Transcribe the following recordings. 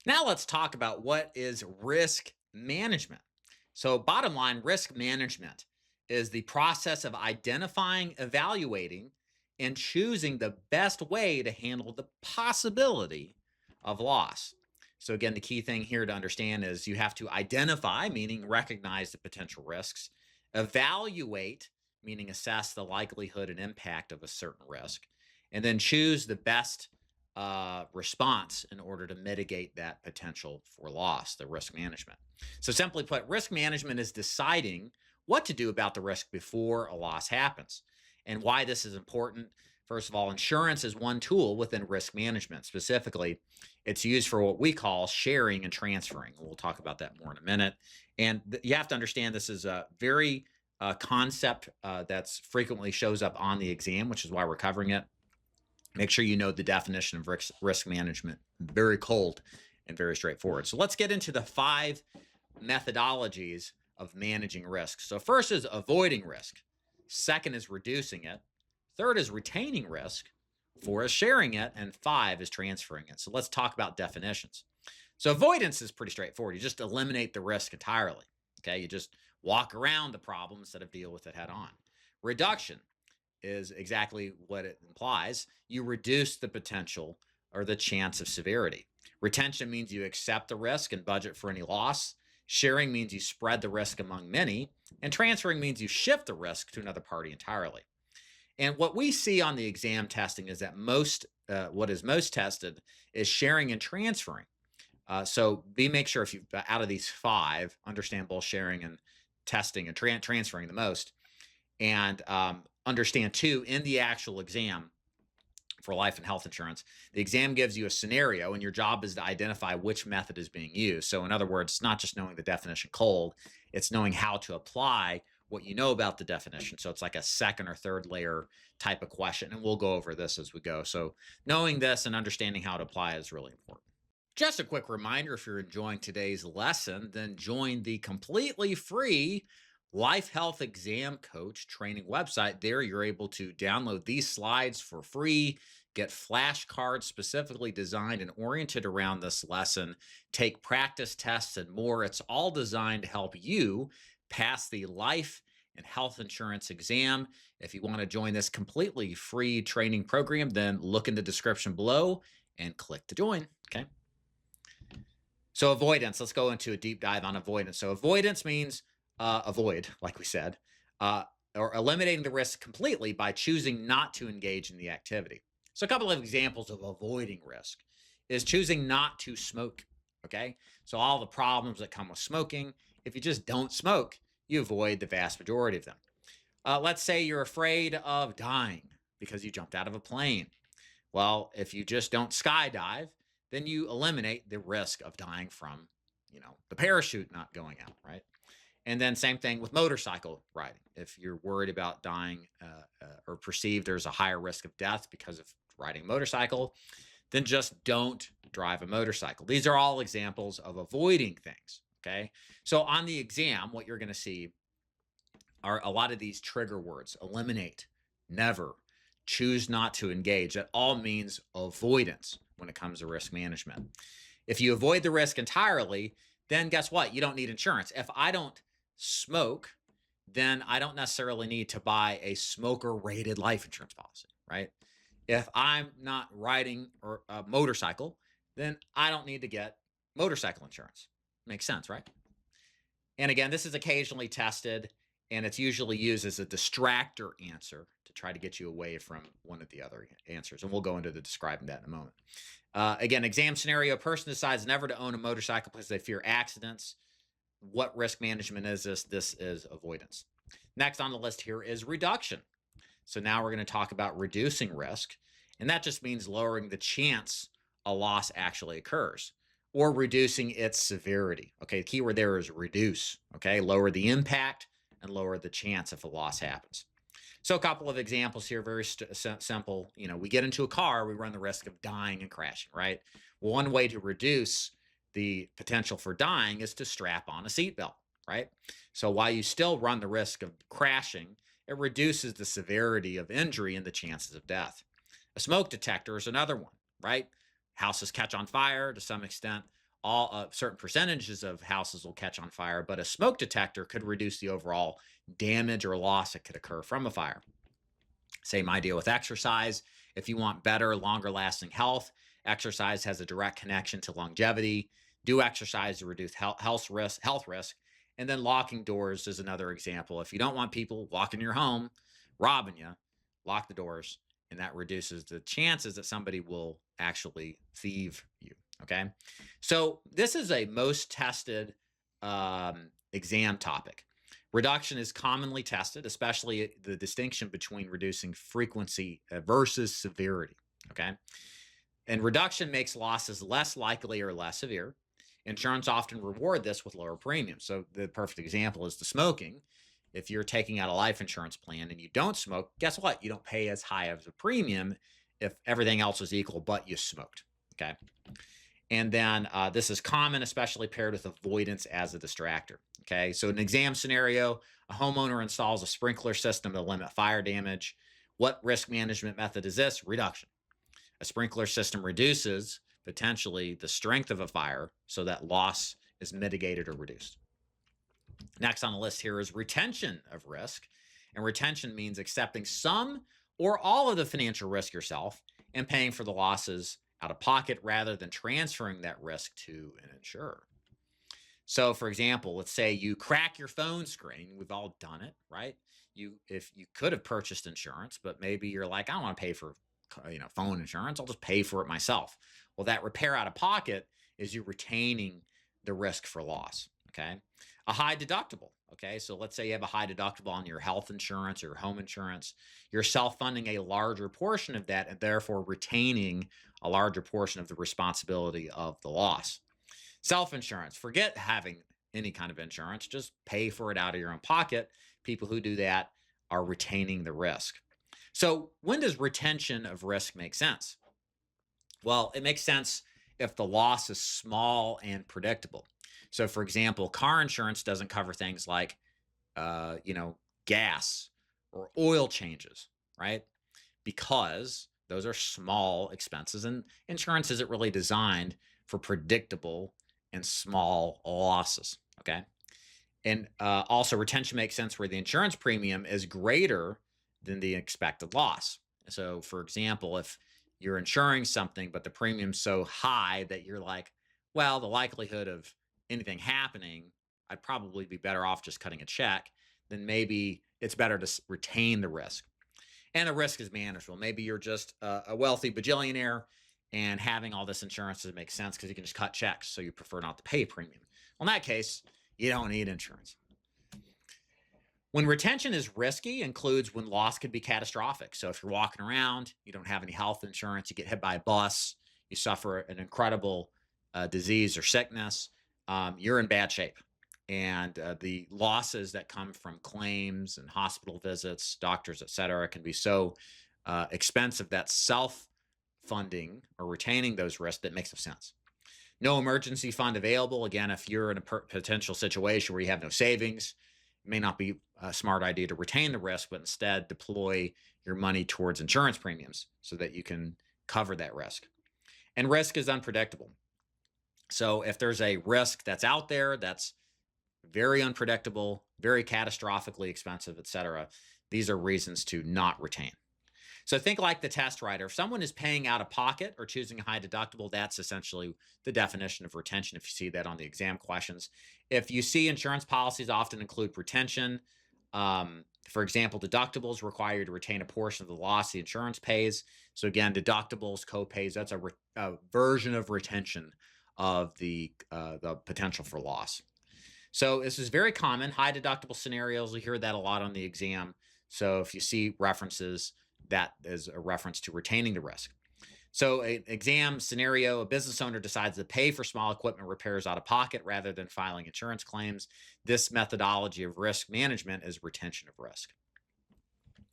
Now let's talk about what is risk management. So, bottom line, risk management is the process of identifying, evaluating, and choosing the best way to handle the possibility of loss. So, again, the key thing here to understand is you have to identify, meaning recognize the potential risks, evaluate, meaning assess the likelihood and impact of a certain risk, and then choose the best response in order to mitigate that potential for loss, the risk management. So, simply put, risk management is deciding what to do about the risk before a loss happens. And why this is important. First of all, insurance is one tool within risk management. Specifically, it's used for what we call sharing and transferring. We'll talk about that more in a minute. And you have to understand this is a very concept that's frequently shows up on the exam, which is why we're covering it. Make sure you know the definition of risk management. Very cold and very straightforward. So let's get into the 5 methodologies of managing risk. So first is avoiding risk. Second is reducing it. Third is retaining risk. 4 is sharing it. And 5 is transferring it. So let's talk about definitions. So avoidance is pretty straightforward. You just eliminate the risk entirely. Okay, you just walk around the problem instead of deal with it head on. Reduction is exactly what it implies. You reduce the potential or the chance of severity. Retention means you accept the risk and budget for any loss. Sharing means you spread the risk among many. And transferring means you shift the risk to another party entirely. And what we see on the exam testing is that what is most tested is sharing and transferring. So make sure if you've out of these 5, understand both sharing and testing and transferring the most. And understand too, in the actual exam for life and health insurance, the exam gives you a scenario and your job is to identify which method is being used. So in other words, it's not just knowing the definition cold, it's knowing how to apply what you know about the definition. So it's like a second or third layer type of question. And we'll go over this as we go. So knowing this and understanding how to apply is really important. Just a quick reminder, if you're enjoying today's lesson, then join the completely free Life Health Exam Coach training website. There, you're able to download these slides for free, get flashcards specifically designed and oriented around this lesson, take practice tests, and more. It's all designed to help you pass the life and health insurance exam. If you want to join this completely free training program, then look in the description below and click to join. Okay. So, avoidance. Let's go into a deep dive on avoidance. So, avoidance means avoid, like we said, or eliminating the risk completely by choosing not to engage in the activity. So a couple of examples of avoiding risk is choosing not to smoke. Okay. So all the problems that come with smoking, if you just don't smoke, you avoid the vast majority of them. Let's say you're afraid of dying because you jumped out of a plane. Well, if you just don't skydive, then you eliminate the risk of dying from, the parachute not going out, right? And then same thing with motorcycle riding. If you're worried about dying or perceived there's a higher risk of death because of riding a motorcycle, then just don't drive a motorcycle. These are all examples of avoiding things, okay? So on the exam, what you're going to see are a lot of these trigger words: eliminate, never, choose not to engage. That all means avoidance when it comes to risk management. If you avoid the risk entirely, then guess what? You don't need insurance. If I don't smoke, then I don't necessarily need to buy a smoker rated life insurance policy, right? If I'm not riding a motorcycle, then I don't need to get motorcycle insurance. Makes sense, right? And again, this is occasionally tested and it's usually used as a distractor answer to try to get you away from one of the other answers. And we'll go into describing that in a moment. Again, exam scenario: a person decides never to own a motorcycle because they fear accidents. What risk management is this? This is avoidance. Next on the list here is reduction. So now we're going to talk about reducing risk. And that just means lowering the chance a loss actually occurs or reducing its severity. Okay, the key word there is reduce. Okay, lower the impact and lower the chance if a loss happens. So a couple of examples here, very simple. We get into a car, we run the risk of dying and crashing, right? One way to reduce the potential for dying is to strap on a seatbelt, right? So while you still run the risk of crashing, it reduces the severity of injury and the chances of death. A smoke detector is another one, right? Houses catch on fire to some extent. all certain percentages of houses will catch on fire, but a smoke detector could reduce the overall damage or loss that could occur from a fire. Same idea with exercise. If you want better, longer lasting health, exercise has a direct connection to longevity. Do exercise to reduce health risk. And then locking doors is another example. If you don't want people walking your home, robbing you, lock the doors, and that reduces the chances that somebody will actually thieve you. Okay. So this is a most tested exam topic. Reduction is commonly tested, especially the distinction between reducing frequency versus severity. Okay. And reduction makes losses less likely or less severe. Insurance often reward this with lower premiums. So the perfect example is the smoking. If you're taking out a life insurance plan and you don't smoke, guess what? You don't pay as high of a premium if everything else is equal, but you smoked. Okay. And then this is common, especially paired with avoidance as a distractor. Okay. So an exam scenario, a homeowner installs a sprinkler system to limit fire damage. What risk management method is this? Reduction. A sprinkler system reduces potentially the strength of a fire so that loss is mitigated or reduced. Next on the list here is retention of risk. And retention means accepting some or all of the financial risk yourself and paying for the losses out of pocket rather than transferring that risk to an insurer. So, for example, let's say you crack your phone screen. We've all done it, right? If you could have purchased insurance, but maybe you're like, I don't want to pay for phone insurance. I'll just pay for it myself. Well, that repair out of pocket is you retaining the risk for loss. Okay. A high deductible. Okay. So let's say you have a high deductible on your health insurance or your home insurance. You're self-funding a larger portion of that and therefore retaining a larger portion of the responsibility of the loss. Self-insurance. Forget having any kind of insurance. Just pay for it out of your own pocket. People who do that are retaining the risk. So when does retention of risk make sense? Well, it makes sense if the loss is small and predictable. So, for example, car insurance doesn't cover things like, gas or oil changes, right? Because those are small expenses, and insurance isn't really designed for predictable and small losses. Okay. And also, retention makes sense where the insurance premium is greater than the expected loss. So, for example, if you're insuring something, but the premium's so high that you're like, well, the likelihood of anything happening, I'd probably be better off just cutting a check, then maybe it's better to retain the risk. And the risk is manageable. Maybe you're just a wealthy bajillionaire and having all this insurance doesn't make sense because you can just cut checks. So you prefer not to pay a premium. Well, in that case, you don't need insurance. When retention is risky, includes when loss could be catastrophic. So if you're walking around, you don't have any health insurance, you get hit by a bus, you suffer an incredible disease or sickness, you're in bad shape. And the losses that come from claims and hospital visits, doctors, et cetera, can be so expensive that self-funding or retaining those risks that makes no sense. No emergency fund available. Again, if you're in a potential situation where you have no savings, it may not be a smart idea to retain the risk, but instead deploy your money towards insurance premiums so that you can cover that risk. And risk is unpredictable. So if there's a risk that's out there that's very unpredictable, very catastrophically expensive, et cetera, these are reasons to not retain. So think like the test writer. If someone is paying out of pocket or choosing a high deductible, that's essentially the definition of retention if you see that on the exam questions. If you see insurance policies often include retention, for example, deductibles require you to retain a portion of the loss the insurance pays. So again, deductibles, co-pays, that's a version of retention of the potential for loss. So this is very common. High deductible scenarios, we hear that a lot on the exam. So if you see references, that is a reference to retaining the risk. So an exam scenario, a business owner decides to pay for small equipment repairs out of pocket rather than filing insurance claims. This methodology of risk management is retention of risk.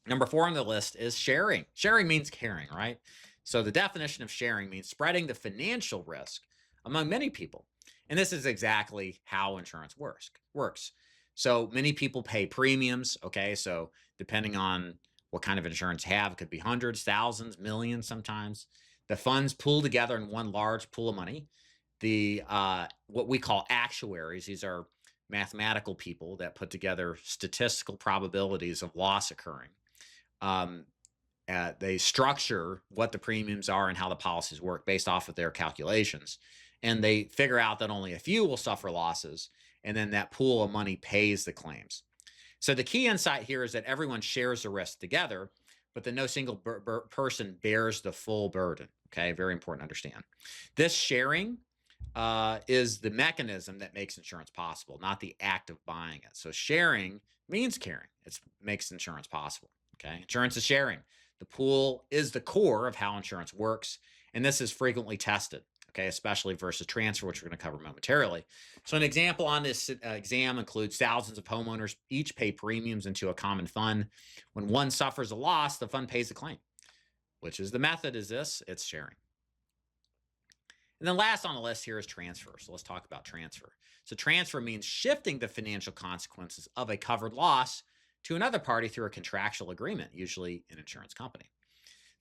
Number 4 on the list is sharing. Sharing means caring, right? So the definition of sharing means spreading the financial risk among many people. And this is exactly how insurance works. So many people pay premiums. Okay. So depending on what kind of insurance you have, it could be hundreds, thousands, millions sometimes. The funds pool together in one large pool of money. the what we call actuaries. These are mathematical people that put together statistical probabilities of loss occurring. Um, they structure what the premiums are and how the policies work based off of their calculations. And they figure out that only a few will suffer losses, and then that pool of money pays the claims. So the key insight here is that everyone shares the risk together, but that no single person bears the full burden. Okay, very important to understand. This sharing is the mechanism that makes insurance possible, not the act of buying it. So sharing means caring. It makes insurance possible. Okay, insurance is sharing. The pool is the core of how insurance works, and this is frequently tested. Okay, especially versus transfer, which we're going to cover momentarily. So an example on this exam includes thousands of homeowners each pay premiums into a common fund. When one suffers a loss, the fund pays the claim. Which is the method is this? It's sharing. And then last on the list here is transfer. So let's talk about transfer. So transfer means shifting the financial consequences of a covered loss to another party through a contractual agreement, usually an insurance company.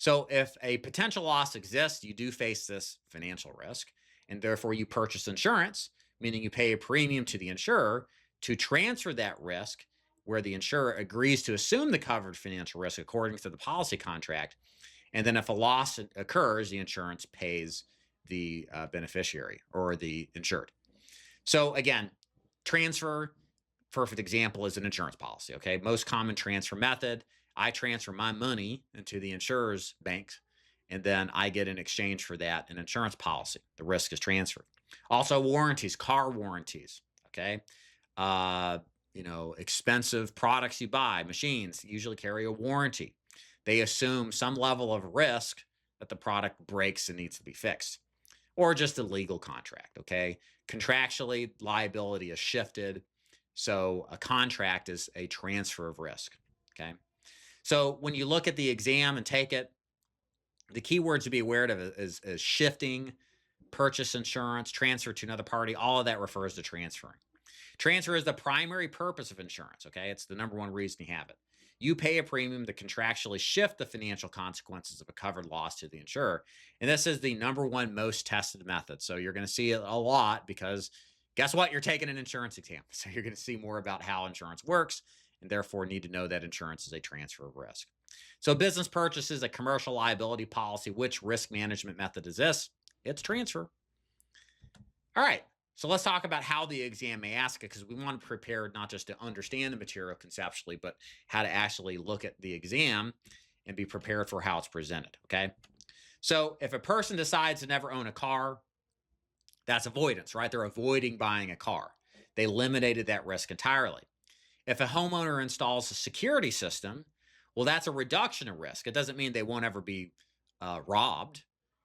So if a potential loss exists, you do face this financial risk, and therefore you purchase insurance, meaning you pay a premium to the insurer to transfer that risk where the insurer agrees to assume the covered financial risk according to the policy contract. And then if a loss occurs, the insurance pays the beneficiary or the insured. So again, transfer, perfect example, is an insurance policy. Okay, most common transfer method, I transfer my money into the insurer's bank, and then I get in exchange for that an insurance policy. The risk is transferred. Also warranties, car warranties. Okay, expensive products you buy, machines usually carry a warranty. They assume some level of risk that the product breaks and needs to be fixed, or just a legal contract. Okay, contractually, liability is shifted. So a contract is a transfer of risk. Okay. So when you look at the exam and take it, the key words to be aware of is shifting, purchase insurance, transfer to another party. All of that refers to transferring. Transfer is the primary purpose of insurance. Okay. It's the number one reason you have it. You pay a premium to contractually shift the financial consequences of a covered loss to the insurer. And this is the number one most tested method. So you're going to see it a lot because guess what? You're taking an insurance exam. So you're going to see more about how insurance works and therefore need to know that insurance is a transfer of risk. So business purchases a commercial liability policy. Which risk management method is this? It's transfer. All right. So let's talk about how the exam may ask it, because we want to prepare not just to understand the material conceptually, but how to actually look at the exam and be prepared for how it's presented. Okay. So if a person decides to never own a car, that's avoidance, right? They're avoiding buying a car. They eliminated that risk entirely. If a homeowner installs a security system, well, that's a reduction of risk. It doesn't mean they won't ever be robbed,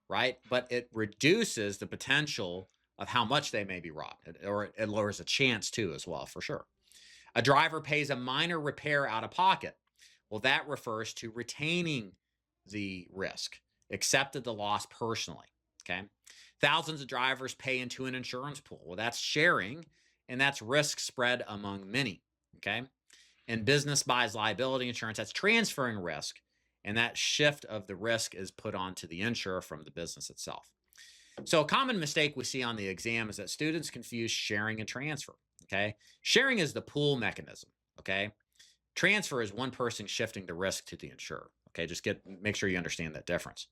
right? But it reduces the potential of how much they may be robbed, or it lowers a chance too, as well, for sure. A driver pays a minor repair out of pocket. Well, that refers to retaining the risk, accepted the loss personally. Okay. Thousands of drivers pay into an insurance pool. Well, that's sharing, and that's risk spread among many. Okay. And business buys liability insurance. That's transferring risk, and that shift of the risk is put onto the insurer from the business itself. So a common mistake we see on the exam is that students confuse sharing and transfer. Okay. Sharing is the pool mechanism. Okay. Transfer is one person shifting the risk to the insurer. Okay. Just make sure you understand that difference.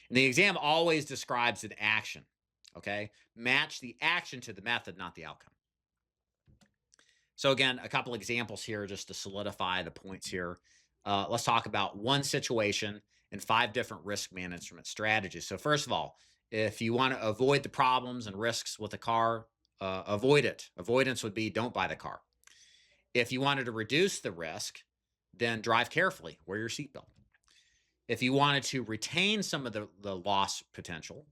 And the exam always describes an action. Okay. Match the action to the method, not the outcome. So again, a couple examples here just to solidify the points here. Let's talk about one situation and 5 different risk management strategies. So first of all, if you want to avoid the problems and risks with a car, avoid it. Avoidance would be don't buy the car. If you wanted to reduce the risk, then drive carefully, wear your seatbelt. If you wanted to retain some of the loss potential,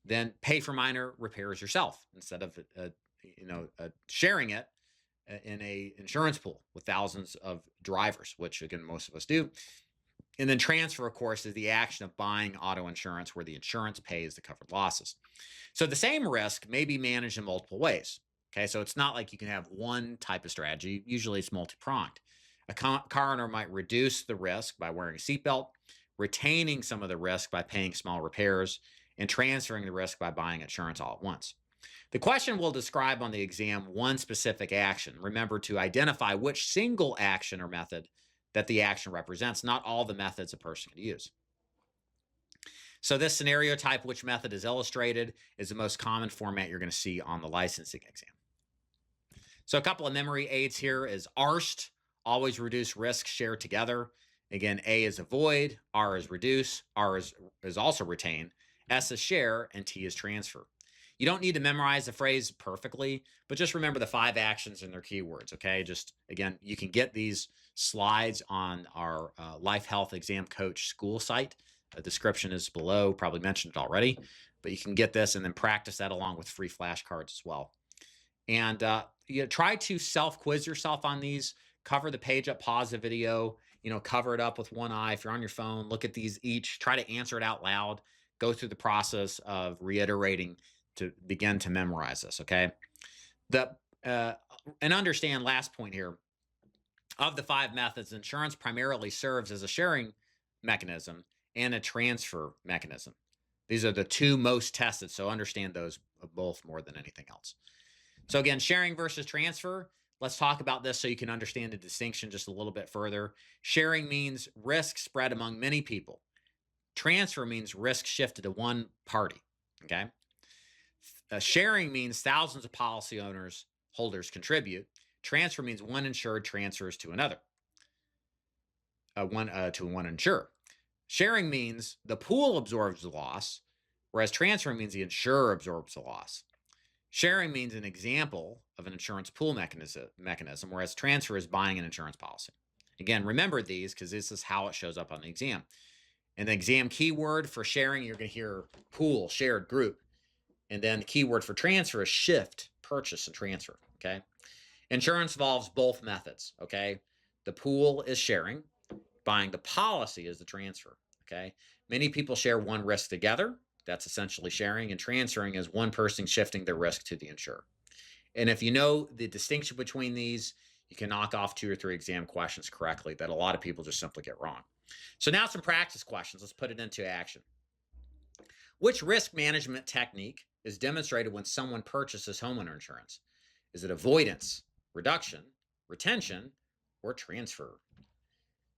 then pay for minor repairs yourself instead of sharing it in a insurance pool with thousands of drivers, which again most of us do. And then transfer, of course, is the action of buying auto insurance where the insurance pays the covered losses. So the same risk may be managed in multiple ways. Okay, so it's not like you can have one type of strategy. Usually it's multi-pronged. A car owner might reduce the risk by wearing a seatbelt, retaining some of the risk by paying small repairs, and transferring the risk by buying insurance all at once. The question will describe on the exam one specific action. Remember to identify which single action or method that the action represents, not all the methods a person can use. So this scenario type, which method is illustrated, is the most common format you're going to see on the licensing exam. So a couple of memory aids here is ARST, always reduce risk, share together. Again, A is avoid, R is reduce, R is also retain, S is share, and T is transfer. You don't need to memorize the phrase perfectly, but just remember the 5 actions and their keywords, okay? Just, again, you can get these slides on our Life Health Exam Coach school site. The description is below, probably mentioned it already, but you can get this and then practice that along with free flashcards as well. And try to self-quiz yourself on these. Cover the page up, pause the video, cover it up with one eye. If you're on your phone, look at these each, try to answer it out loud, go through the process of reiterating to begin to memorize this, okay? And understand, last point here, of the 5 methods, insurance primarily serves as a sharing mechanism and a transfer mechanism. These are the 2 most tested, so understand those both more than anything else. So again, sharing versus transfer. Let's talk about this so you can understand the distinction just a little bit further. Sharing means risk spread among many people. Transfer means risk shifted to one party, okay? Sharing means thousands of policy holders contribute. Transfer means one insured transfers to another, one insurer. Sharing means the pool absorbs the loss, whereas transfer means the insurer absorbs the loss. Sharing means an example of an insurance pool mechanism, whereas transfer is buying an insurance policy. Again, remember these because this is how it shows up on the exam. And the exam keyword for sharing, you're going to hear pool, shared, group. And then the keyword for transfer is shift, purchase, and transfer, okay? Insurance involves both methods, okay? The pool is sharing. Buying the policy is the transfer, okay? Many people share one risk together. That's essentially sharing, and transferring is one person shifting their risk to the insurer. And if you know the distinction between these, you can knock off 2 or 3 exam questions correctly that a lot of people just simply get wrong. So now some practice questions. Let's put it into action. Which risk management technique is demonstrated when someone purchases homeowner insurance? Is it avoidance, reduction, retention, or transfer?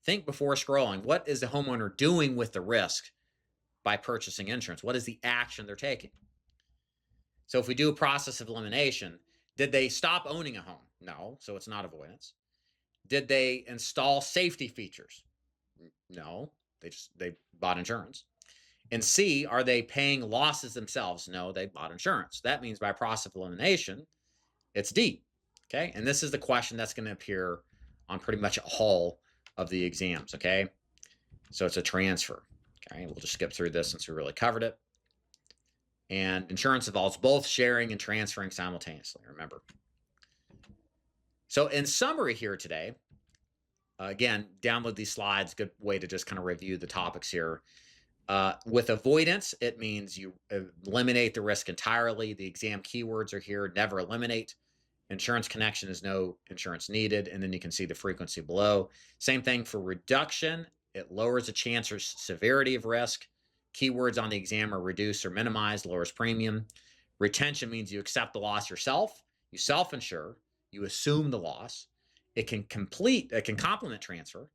Think before scrolling. What is the homeowner doing with the risk by purchasing insurance? What is the action they're taking? So if we do a process of elimination, did they stop owning a home? No, so it's not avoidance. Did they install safety features? No, they bought insurance. And C, are they paying losses themselves? No, they bought insurance. That means by process of elimination, it's D. Okay, and this is the question that's going to appear on pretty much all of the exams. Okay, so it's a transfer. Okay, we'll just skip through this since we really covered it. And insurance involves both sharing and transferring simultaneously, remember. So in summary here today, again, download these slides, good way to just kind of review the topics here. With avoidance, it means you eliminate the risk entirely. The exam keywords are here, never eliminate. Insurance connection is no insurance needed, and then you can see the frequency below. Same thing for reduction. It lowers the chance or severity of risk. Keywords on the exam are reduce or minimize, lowers premium. Retention means you accept the loss yourself, you self-insure, you assume the loss. It can complement transfer,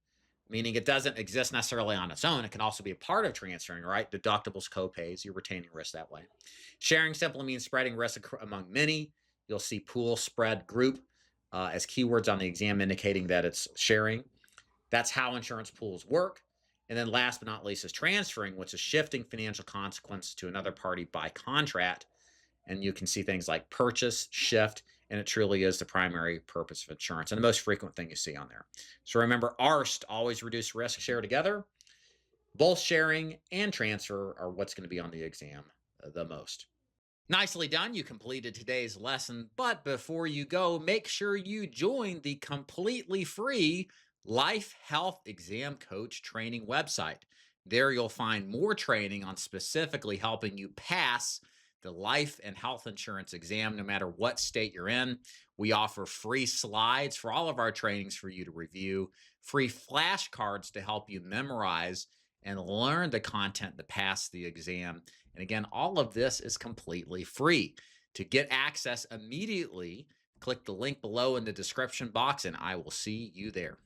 meaning it doesn't exist necessarily on its own. It can also be a part of transferring, right? Deductibles, co-pays, you're retaining risk that way. Sharing simply means spreading risk among many. You'll see pool, spread, group as keywords on the exam indicating that it's sharing. That's how insurance pools work. And then last but not least is transferring, which is shifting financial consequence to another party by contract. And you can see things like purchase, shift, and it truly is the primary purpose of insurance and the most frequent thing you see on there. So remember, ARST, always reduce risk, share together. Both sharing and transfer are what's going to be on the exam the most. Nicely done. You completed today's lesson, but before you go, make sure you join the completely free Life Health Exam Coach training website. There you'll find more training on specifically helping you pass the life and health insurance exam, no matter what state you're in. We offer free slides for all of our trainings for you to review, free flashcards to help you memorize and learn the content to pass the exam. And again, all of this is completely free. To get access immediately, click the link below in the description box, and I will see you there.